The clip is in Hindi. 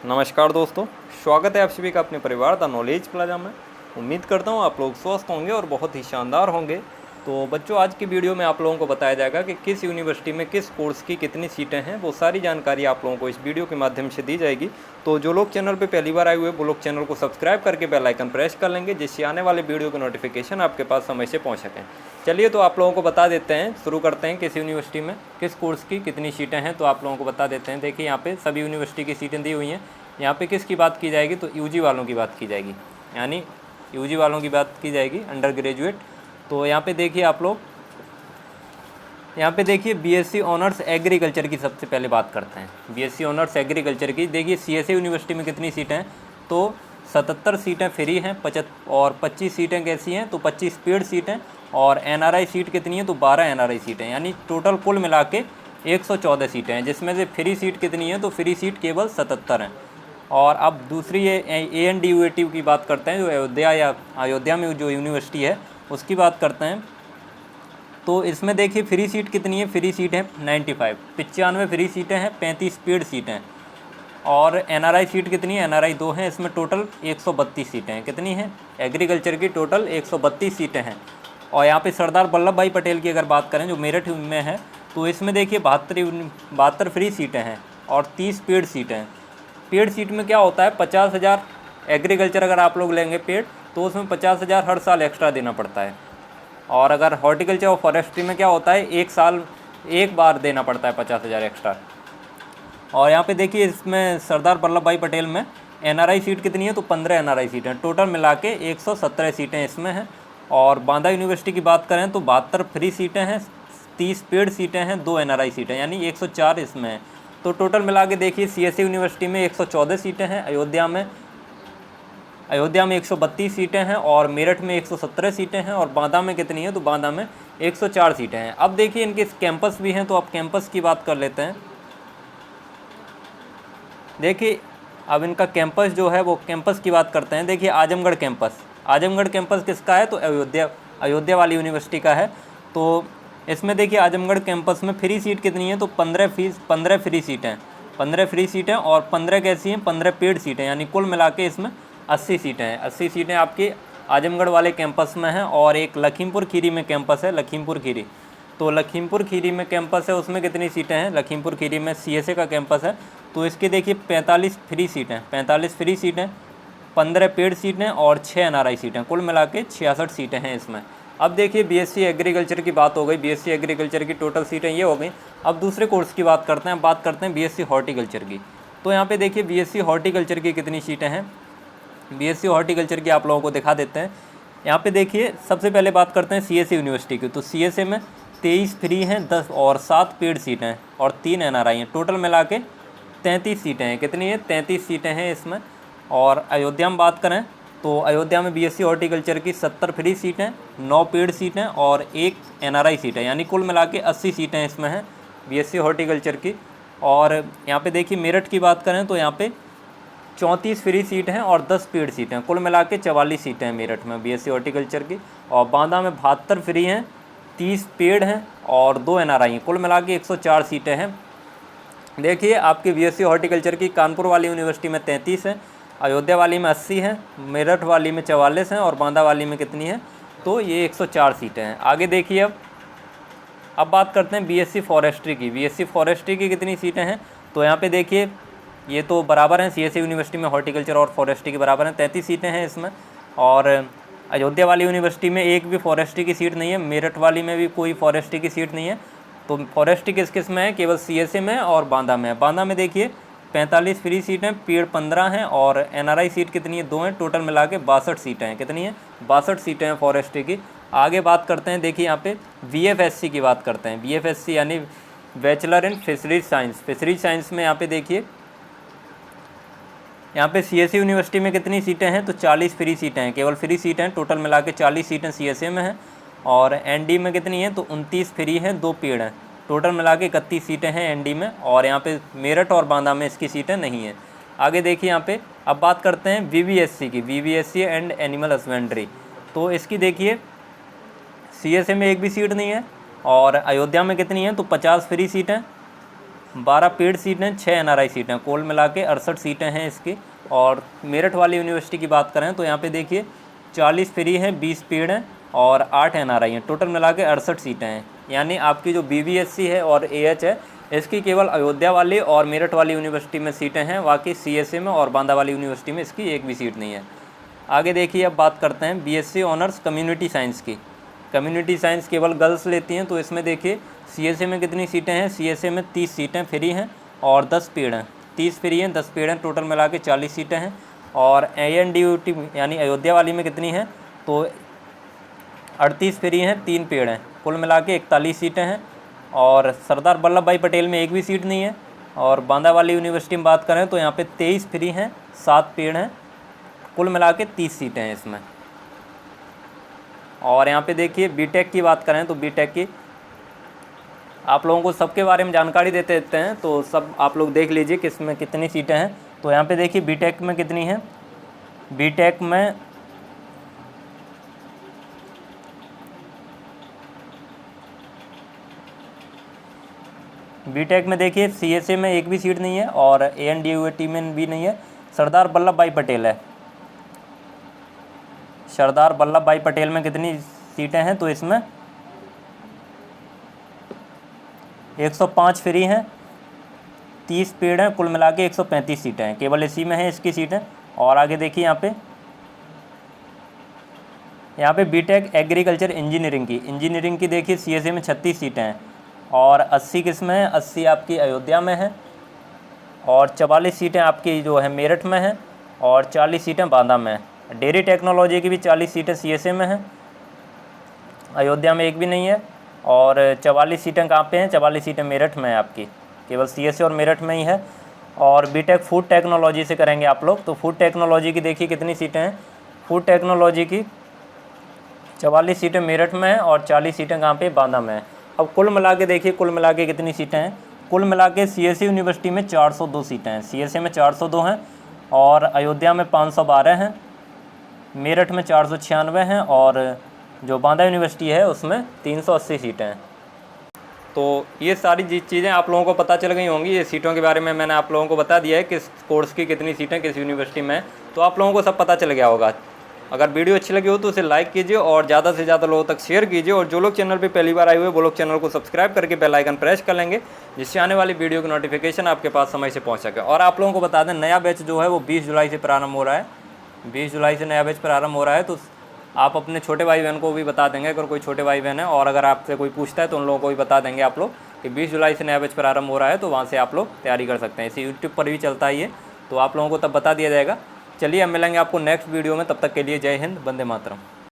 नमस्कार दोस्तों, स्वागत है आप सभी का अपने परिवार द नॉलेज प्लाजा में। उम्मीद करता हूँ आप लोग स्वस्थ होंगे और बहुत ही शानदार होंगे। तो बच्चों, आज की वीडियो में आप लोगों को बताया जाएगा कि किस यूनिवर्सिटी में किस कोर्स की कितनी सीटें हैं। वो सारी जानकारी आप लोगों को इस वीडियो के माध्यम से दी जाएगी। तो जो लोग चैनल पर पहली बार आए हुए वो लोग चैनल को सब्सक्राइब करके बेल आइकन प्रेस कर लेंगे, जिससे आने वाले वीडियो की नोटिफिकेशन आपके पास समय से पहुँच सकें। चलिए तो आप लोगों को बता देते हैं, शुरू करते हैं किस यूनिवर्सिटी में किस कोर्स की कितनी सीटें हैं। तो आप लोगों को बता देते हैं। देखिए यहाँ पे सभी यूनिवर्सिटी की सीटें दी हुई हैं। यहाँ पे किसकी बात की जाएगी तो यूजी वालों की बात की जाएगी, यानी यूजी वालों की बात की जाएगी, अंडर ग्रेजुएट। तो यहाँ पे देखिए आप लोग, यहाँ पे देखिए बीएससी ऑनर्स एग्रीकल्चर की सबसे पहले बात करते हैं। बीएससी ऑनर्स एग्रीकल्चर की देखिए सीएसए यूनिवर्सिटी में कितनी सीटें हैं तो 77 सीटें फ्री हैं, 25 सीटें कैसी हैं तो 25 पेड सीटें, और एनआरआई सीट कितनी है तो 12 एनआरआई सीटें, यानी टोटल कुल मिला के 114 सीटें हैं। जिसमें से फ्री सीट कितनी है तो फ्री सीट केवल 77 हैं। और अब दूसरी ANDUAT की बात करते हैं, जो अयोध्या में जो यूनिवर्सिटी है उसकी बात करते हैं। तो इसमें देखिए फ्री सीट कितनी है, फ्री सीट है 95 फ्री सीटें हैं, 35 पेड सीटें। और एनआरआई सीट कितनी है, एनआरआई 2 हैं। इसमें टोटल 132 सीटें हैं। कितनी हैं एग्रीकल्चर की, टोटल 132 सीटें हैं। और यहाँ पे सरदार वल्लभ भाई पटेल की अगर बात करें जो मेरठ में है, तो इसमें देखिए 72 फ्री सीटें हैं और 30 पेड सीटें हैं। पेड सीट में क्या होता है, 50,000 एग्रीकल्चर अगर आप लोग लेंगे पेड तो उसमें 50,000 हर साल एक्स्ट्रा देना पड़ता है। और अगर हॉर्टिकल्चर और फॉरेस्ट्री में क्या होता है, एक बार देना पड़ता है 50,000 एक्स्ट्रा। और यहाँ पे देखिए इसमें सरदार वल्लभ भाई पटेल में एनआरआई सीट कितनी है तो 15 एनआरआई सीटें, टोटल मिला के 117 सीटें इसमें हैं। और बांदा यूनिवर्सिटी की बात करें तो 72 फ्री सीटें हैं, 30 पेड सीटें हैं, 2 एनआरआई सीटें, यानी 104 इसमें हैं। तो टोटल मिला के देखिए सीएसए यूनिवर्सिटी में 114 सीटें हैं, अयोध्या में 132 सीटें हैं, और मेरठ में 117 सीटें हैं, और बांदा में कितनी है तो बांदा में 104 सीटें हैं। अब देखिए इनके कैंपस भी हैं, तो अब कैंपस की बात कर लेते हैं। देखिए अब इनका कैंपस जो है वो कैंपस की बात करते हैं। देखिए आजमगढ़ कैंपस किसका है तो अयोध्या वाली यूनिवर्सिटी का है। तो इसमें देखिए आजमगढ़ कैंपस में फ्री सीट कितनी है तो 15 फ्री सीटें, 15 फ्री सीटें, और 15 कैसी हैं 15 पेड सीटें, यानी कुल मिला के इसमें 80 सीटें हैं। 80 सीटें आपकी आजमगढ़ वाले कैंपस में हैं। और एक लखीमपुर खीरी में कैंपस है, लखीमपुर खीरी। तो लखीमपुर खीरी में कैंपस है, उसमें कितनी सीटें हैं, लखीमपुर खीरी में सीएसए का कैंपस है। तो इसकी देखिए 45 फ्री सीटें, 15 पेड सीटें और 6 एनआरआई सीटें, कुल मिला के 66 सीटें हैं इसमें। अब देखिए बीएससी एग्रीकल्चर की बात हो गई, बीएससी एग्रीकल्चर की टोटल सीटें ये हो गई। अब दूसरे कोर्स की बात करते हैं, बात करते हैं बीएससी हॉर्टिकल्चर की। तो यहाँ पे देखिए बीएससी हॉर्टिकल्चर की कितनी सीटें हैं, बीएससी हॉर्टिकल्चर की आप लोगों को दिखा देते हैं। यहाँ पे देखिए सबसे पहले बात करते हैं सीएसए यूनिवर्सिटी की। तो सीएसए में 23 फ्री हैं, 10 और 7 पेड सीटें हैं, और 3 एनआरआई हैं, टोटल मिला के 33 सीटें हैं। कितनी है 33 सीटें हैं इसमें। और अयोध्या में बात करें तो अयोध्या में बीएससी हॉर्टिकल्चर की 70 फ्री सीटें, 9 पेड सीटें और 1 एनआरआई सीट है, यानी कुल मिला के 80 सीटें इसमें हैं बीएससी हॉर्टिकल्चर की। और यहाँ पे देखिए मेरठ की बात करें तो यहाँ पे 34 फ्री सीट हैं और 10 पेड सीटें, कुल मिला के 44 सीटें हैं मेरठ में बीएससी हॉर्टिकल्चर की। और बांदा में 72 फ्री हैं, 30 पेड हैं और 2 एनआरआई हैं, कुल मिला के 104 सीटें हैं। देखिए आपकी बीएससी हॉर्टिकल्चर की कानपुर वाली यूनिवर्सिटी में 33 है, अयोध्या वाली में 80 हैं, मेरठ वाली में 44 हैं, और बांदा वाली में कितनी है तो ये 104 सीटें हैं। आगे देखिए अब बात करते हैं बीएससी फॉरेस्ट्री की। बीएससी फॉरेस्ट्री की कितनी सीटें हैं तो यहाँ पे देखिए ये तो बराबर हैं, सीएसए यूनिवर्सिटी में हॉर्टिकल्चर और फॉरेस्ट्री के बराबर हैं, 33 सीटें हैं इसमें। और अयोध्या वाली यूनिवर्सिटी में एक भी फॉरेस्ट्री की सीट नहीं है, मेरठ वाली में भी कोई फॉरेस्ट्री की सीट नहीं है। तो फॉरेस्ट्री किस में है, केवल सीएसए में और बांदा में है। बांदा में देखिए 45 फ्री सीटें, पेड 15 हैं, और एनआरआई सीट कितनी है 2 हैं, टोटल मिला के 62 सीटें हैं। कितनी हैं 62 सीटें हैं फॉरेस्ट्री की। आगे बात करते हैं, देखिए यहाँ पे बीएफएससी की बात करते हैं। बीएफएससी यानी बैचलर इन फिशरीज साइंस में यहाँ पे देखिए यहाँ पे सीएसए यूनिवर्सिटी में कितनी सीटें हैं तो 40 फ्री सीटें हैं, केवल फ्री सीटें हैं, टोटल मिला के 40 सीटें सीएसए में हैं। और एनडी में कितनी है तो 29 फ्री हैं, 2 पेड हैं, टोटल मिला के 31 सीटें हैं एनडी में। और यहाँ पे मेरठ और बांदा में इसकी सीटें नहीं हैं। आगे देखिए यहाँ पे अब बात करते हैं वीवीएससी की, वीवीएससी एंड एनिमल हस्बेंड्री। तो इसकी देखिए सीएसए में एक भी सीट नहीं है, और अयोध्या में कितनी है तो 50 फ्री सीटें, 12 पेड सीटें, 6 NRI सीटें, कुल मिला के 68 सीटें हैं इसकी। और मेरठ वाली यूनिवर्सिटी की बात करें तो यहाँ पे देखिए 40 फ्री हैं, 20 पेड हैं और 8 NRI हैं, टोटल मिला के 68 सीटें हैं। यानी आपकी जो BBSC है और AH है इसकी केवल अयोध्या वाली और मेरठ वाली यूनिवर्सिटी में सीटें हैं, बाकी CSA में और बांदा वाली यूनिवर्सिटी में इसकी एक भी सीट नहीं है। आगे देखिए अब बात करते हैं BSc ऑनर्स कम्युनिटी साइंस की। कम्युनिटी साइंस केवल गर्ल्स लेती हैं, तो इसमें देखिए CSA में कितनी सीटें हैं, CSA में 30 सीटें फ्री हैं और 10 पेड हैं, 30 फ्री हैं 10 पेड हैं, टोटल मिला के 40 सीटें हैं। और ANDUT यानी अयोध्या वाली में कितनी हैं, तो 38 फ्री हैं 3 पेड हैं, कुल मिला के 41 सीटें हैं। और सरदार वल्लभ भाई पटेल में एक भी सीट नहीं है। और बांदा वाली यूनिवर्सिटी में बात करें तो यहाँ पे 23 फ्री हैं, 7 पेड हैं, कुल मिला के 30 सीटें हैं इसमें। और यहाँ पे देखिए BTech की बात करें तो BTech की आप लोगों को सबके बारे में जानकारी देते रहते हैं, तो सब आप लोग देख लीजिए किस में कितनी सीटें हैं। तो यहाँ पे देखिए BTech में कितनी हैं, BTech में देखिए CSA में एक भी सीट नहीं है और ANDUT में भी नहीं है। सरदार वल्लभ भाई पटेल है, सरदार वल्लभ भाई पटेल में कितनी सीटें हैं, तो इसमें 105 फ्री हैं, 30 पेड हैं, कुल मिला के 135 सीटें हैं, केवल इसी में है इसकी सीटें। और आगे देखिए यहाँ पे BTech एग्रीकल्चर इंजीनियरिंग की देखिए CSA में 36 सीटें हैं और 80 किस में है, 80 आपकी अयोध्या में है और 44 सीटें आपकी जो है मेरठ में है और 40 सीटें बांदा में है। डेयरी टेक्नोलॉजी की भी 40 सीटें CSA में हैं, अयोध्या में एक भी नहीं है। और 44 सीटें कहाँ पे हैं, 44 सीटें मेरठ में है आपकी, केवल CSA और मेरठ में ही है। और BTech फूड टेक्नोलॉजी से करेंगे आप लोग, तो फूड टेक्नोलॉजी की देखिए कितनी सीटें हैं, फूड टेक्नोलॉजी की 44 सीटें मेरठ में है और 40 सीटें कहाँ पे, बांदा में है। अब कुल मिला के देखिए, कुल मिला के कितनी सीटें हैं, कुल मिला के CSA यूनिवर्सिटी में 402 सीटें हैं, CSA में 402 हैं और अयोध्या में 512 हैं, मेरठ में 496 हैं और जो बांदा यूनिवर्सिटी है उसमें 380 सीटें हैं। तो ये सारी चीज़ें आप लोगों को पता चल गई होंगी। ये सीटों के बारे में मैंने आप लोगों को बता दिया है, किस कोर्स की कितनी सीटें किस यूनिवर्सिटी में, तो आप लोगों को सब पता चल गया होगा। अगर वीडियो अच्छी लगी हो तो उसे लाइक कीजिए और ज़्यादा से ज़्यादा लोगों तक शेयर कीजिए। और जो लोग चैनल पे पहली बार आए हुए वो लोग चैनल को सब्सक्राइब करके बेल आइकन प्रेस कर लेंगे, जिससे आने वाली वीडियो की नोटिफिकेशन आपके पास समय से पहुँच सके। और आप लोगों को बता दें नया बैच जो है वो 20 जुलाई से प्रारंभ हो रहा है, 20 जुलाई से नया बैच प्रारंभ हो रहा है। तो आप अपने छोटे भाई बहन को भी बता देंगे, अगर कोई छोटे भाई बहन है, और अगर आपसे कोई पूछता है तो उन लोगों को भी बता देंगे आप लोग कि 20 जुलाई से नया बैच प्रारंभ हो रहा है, तो वहाँ से आप लोग तैयारी कर सकते हैं। इसे यूट्यूब पर भी चलता है ये, तो आप लोगों को तब बता दिया जाएगा। चलिए अब मिलेंगे आपको नेक्स्ट वीडियो में, तब तक के लिए जय हिंद, वंदे मातरम।